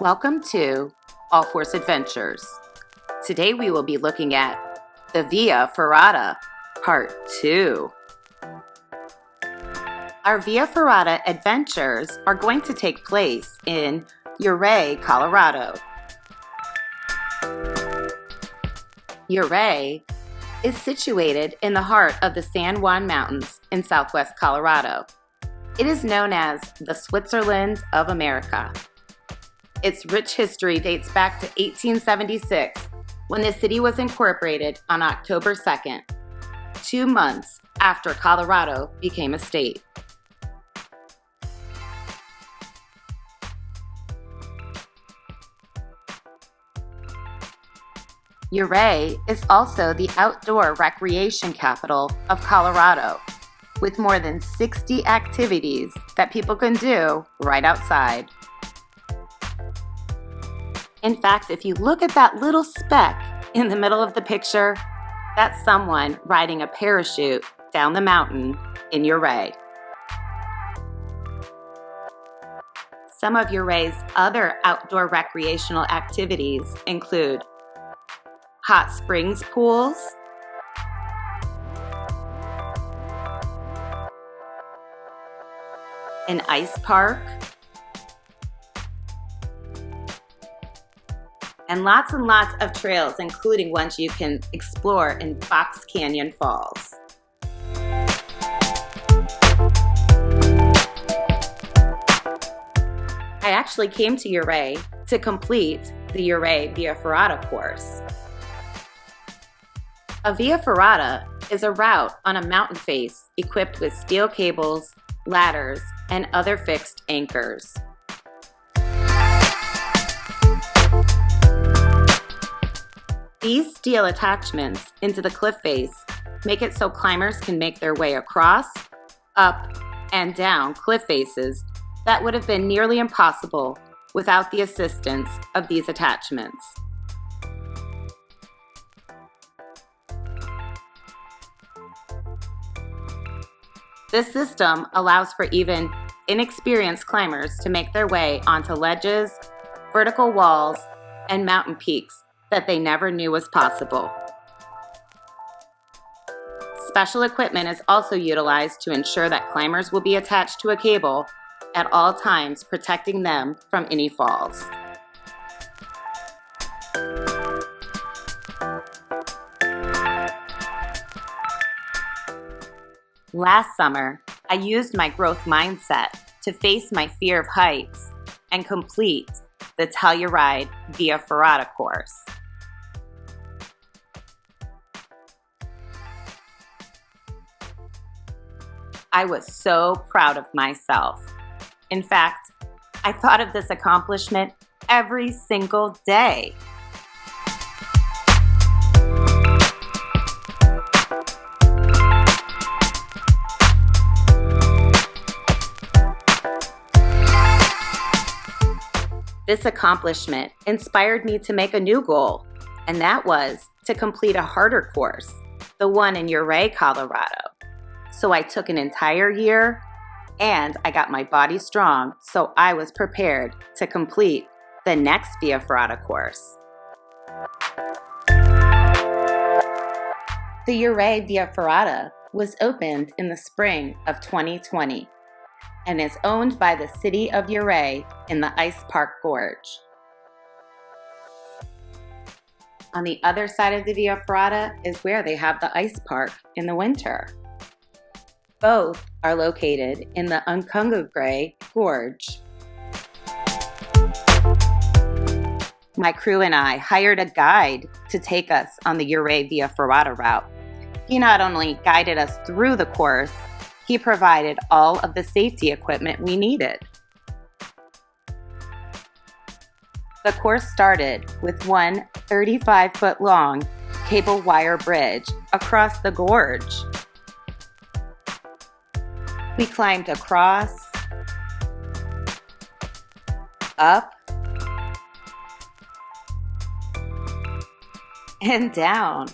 Welcome to All Force Adventures. Today we will be looking at the Via Ferrata, Part 2. Our Via Ferrata adventures are going to take place in Ouray, Colorado. Ouray is situated in the heart of the San Juan Mountains in southwest Colorado. It is known as the Switzerland of America. Its rich history dates back to 1876, when the city was incorporated on October 2nd, 2 months after Colorado became a state. Ouray is also the outdoor recreation capital of Colorado, with more than 60 activities that people can do right outside. In fact, if you look at that little speck in the middle of the picture, that's someone riding a parachute down the mountain in Ouray. Some of Ouray's other outdoor recreational activities include hot springs pools, an ice park, and lots of trails, including ones you can explore in Fox Canyon Falls. I actually came to Ouray to complete the Ouray Via Ferrata course. A Via Ferrata is a route on a mountain face equipped with steel cables, ladders, and other fixed anchors. These steel attachments into the cliff face make it so climbers can make their way across, up, and down cliff faces that would have been nearly impossible without the assistance of these attachments. This system allows for even inexperienced climbers to make their way onto ledges, vertical walls, and mountain peaks that they never knew was possible. Special equipment is also utilized to ensure that climbers will be attached to a cable at all times, protecting them from any falls. Last summer, I used my growth mindset to face my fear of heights and complete the Telluride Via Ferrata course. I was so proud of myself. In fact, I thought of this accomplishment every single day. This accomplishment inspired me to make a new goal, and that was to complete a harder course, the one in Ouray, Colorado. So I took an entire year, and I got my body strong, so I was prepared to complete the next Via Ferrata course. The Ouray Via Ferrata was opened in the spring of 2020 and is owned by the city of Ouray in the Ice Park Gorge. On the other side of the Via Ferrata is where they have the ice park in the winter. Both are located in the Ouray Gorge. My crew and I hired a guide to take us on the Ouray Via Ferrata route. He not only guided us through the course, he provided all of the safety equipment we needed. The course started with one 35-foot-long cable wire bridge across the gorge. We climbed across, up, and down,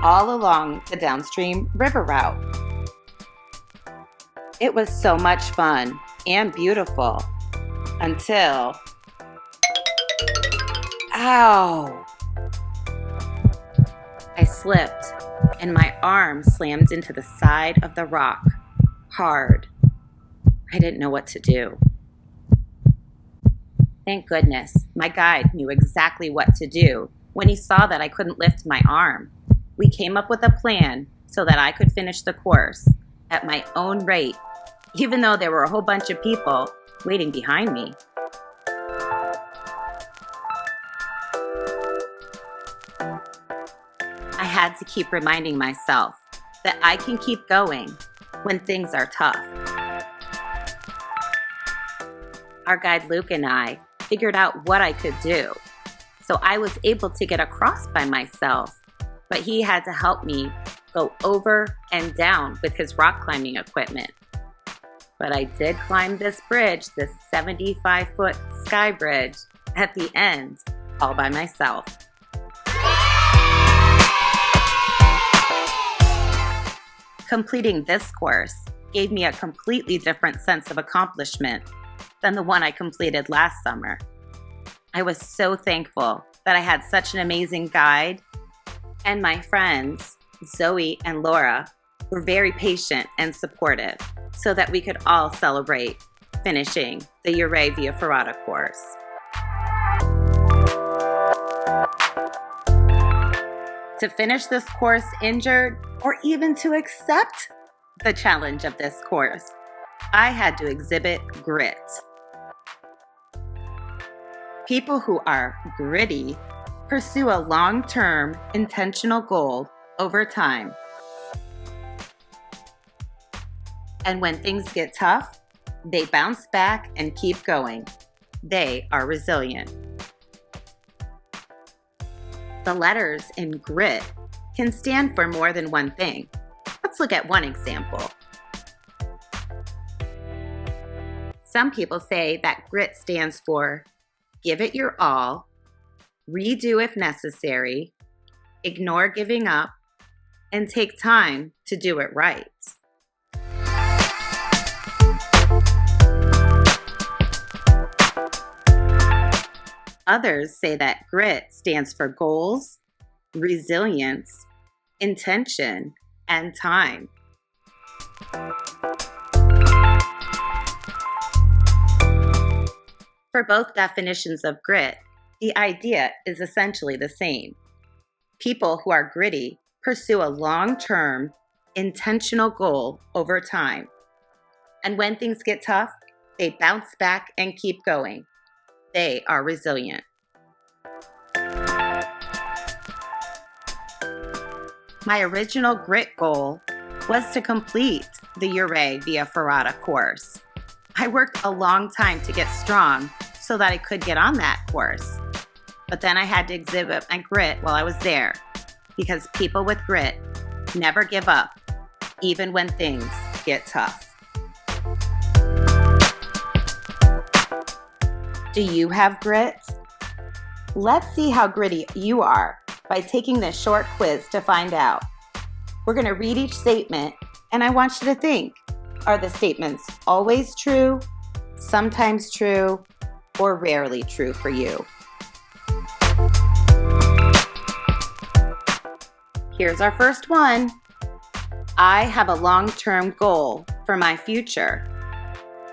all along the downstream river route. It was so much fun and beautiful until Ow! I slipped, and my arm slammed into the side of the rock, hard. I didn't know what to do. Thank goodness, my guide knew exactly what to do when he saw that I couldn't lift my arm. We came up with a plan so that I could finish the course at my own rate, even though there were a whole bunch of people waiting behind me. I had to keep reminding myself that I can keep going when things are tough. Our guide Luke and I figured out what I could do, so I was able to get across by myself, but he had to help me go over and down with his rock climbing equipment. But I did climb this bridge, this 75-foot sky bridge, at the end, all by myself. Completing this course gave me a completely different sense of accomplishment than the one I completed last summer. I was so thankful that I had such an amazing guide, and my friends, Zoe and Laura, were very patient and supportive so that we could all celebrate finishing the Ouray Via Ferrata course. To finish this course injured, or even to accept the challenge of this course, I had to exhibit grit. People who are gritty pursue a long-term, intentional goal over time. And when things get tough, they bounce back and keep going. They are resilient. The letters in GRIT can stand for more than one thing. Let's look at one example. Some people say that GRIT stands for give it your all, redo if necessary, ignore giving up, and take time to do it right. Others say that GRIT stands for goals, resilience, intention, and time. For both definitions of grit, the idea is essentially the same. People who are gritty pursue a long-term, intentional goal over time. And when things get tough, they bounce back and keep going. They are resilient. My original grit goal was to complete the Ouray Via Ferrata course. I worked a long time to get strong so that I could get on that course. But then I had to exhibit my grit while I was there, because people with grit never give up, even when things get tough. Do you have grit? Let's see how gritty you are by taking this short quiz to find out. We're going to read each statement, and I want you to think, are the statements always true, sometimes true, or rarely true for you? Here's our first one. I have a long-term goal for my future.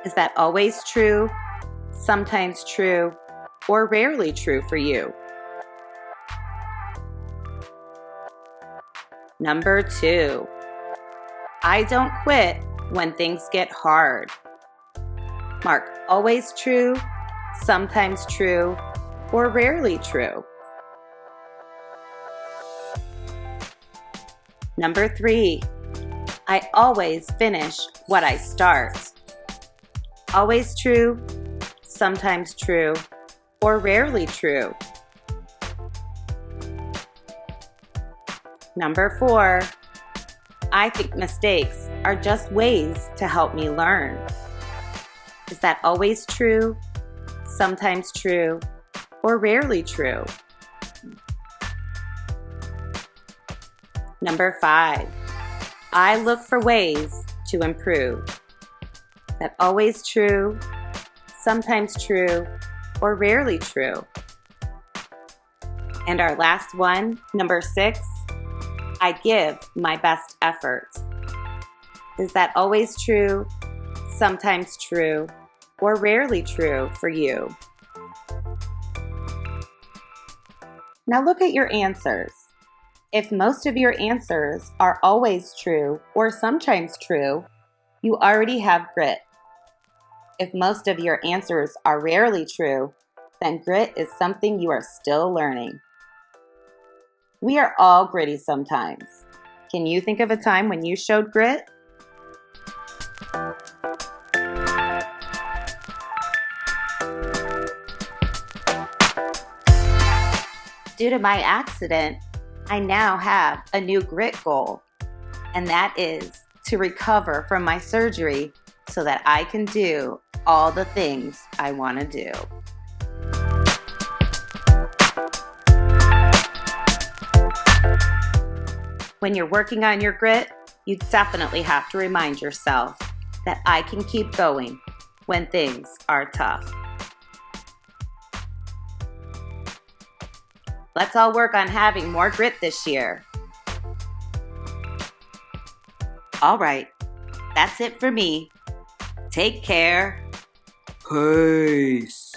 Is that always true, sometimes true, or rarely true for you? Number 2, I don't quit when things get hard. Mark always true, sometimes true, or rarely true. Number 3, I always finish what I start. Always true, sometimes true, or rarely true. Number 4, I think mistakes are just ways to help me learn. Is that always true, sometimes true, or rarely true? Number 5, I look for ways to improve. Is that always true, sometimes true, or rarely true? And our last one, number 6, I give my best effort. Is that always true, sometimes true, or rarely true for you? Now look at your answers. If most of your answers are always true or sometimes true, you already have grit. If most of your answers are rarely true, then grit is something you are still learning. We are all gritty sometimes. Can you think of a time when you showed grit? Due to my accident, I now have a new grit goal, and that is to recover from my surgery so that I can do all the things I want to do. When you're working on your grit, you definitely have to remind yourself that I can keep going when things are tough. Let's all work on having more grit this year. All right, that's it for me. Take care. Peace.